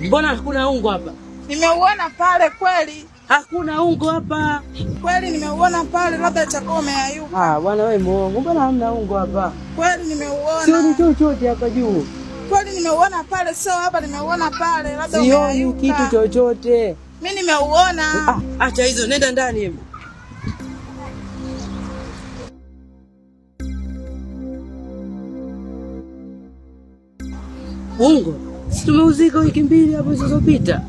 Mbona hakuna ungo hapa? Nimeuona pale kweli. Hakuna ungo hapa. Kweli nimeuona pale, labda chakula umeayuka. Bwana wewe muongo. Mbona hamna ungo hapa? Kweli nimeuona. Sio chochote hapa juu. Kweli nimeuona pale, sio hapa, nimeuona pale, labda umeayuka. Sio kitu chochote. Mimi nimeuona. Acha hizo, nenda ndani hivi. Ungo? Si tumeuzika wiki mbili hapo zilizopita.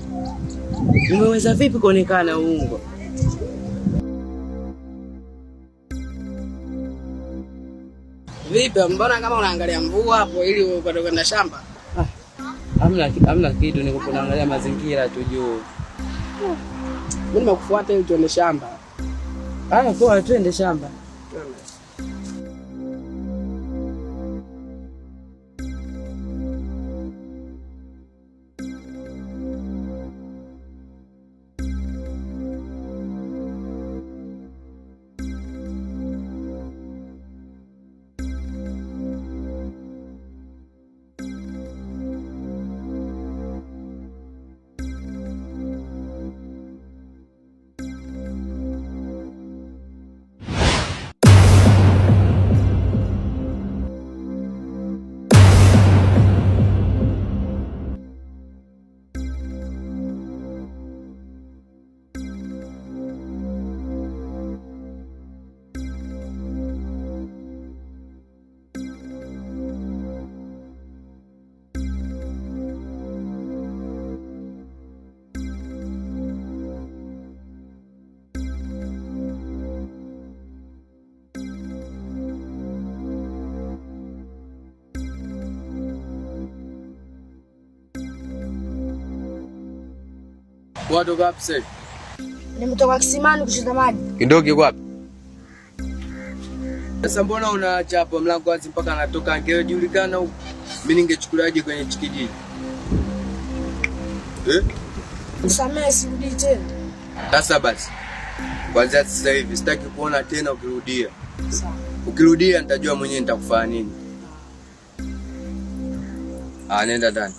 Umeweza vipi kuonekana ungo? Vipi, mbona kama unaangalia mvua hapo ili upate kwenda shamba? Hamna kitu, niko kuangalia mazingira tu juu. Mimi nimekufuata ili tuende shamba. Poa, twende shamba. Watu wapi sasa? Nimetoka kisimani kuchota maji. Kindoki wapi? Sasa mbona unaacha hapo mlango wazi mpaka anatoka angejulikana huko? Mimi ningechukuliaje kwenye chikijiji? Nisamehe, sirudi tena. Sasa basi. Kwanza sasa hivi sitaki kuona tena ukirudia. Sawa. Ukirudia nitajua mwenyewe nitakufanya nini. Nenda ndani.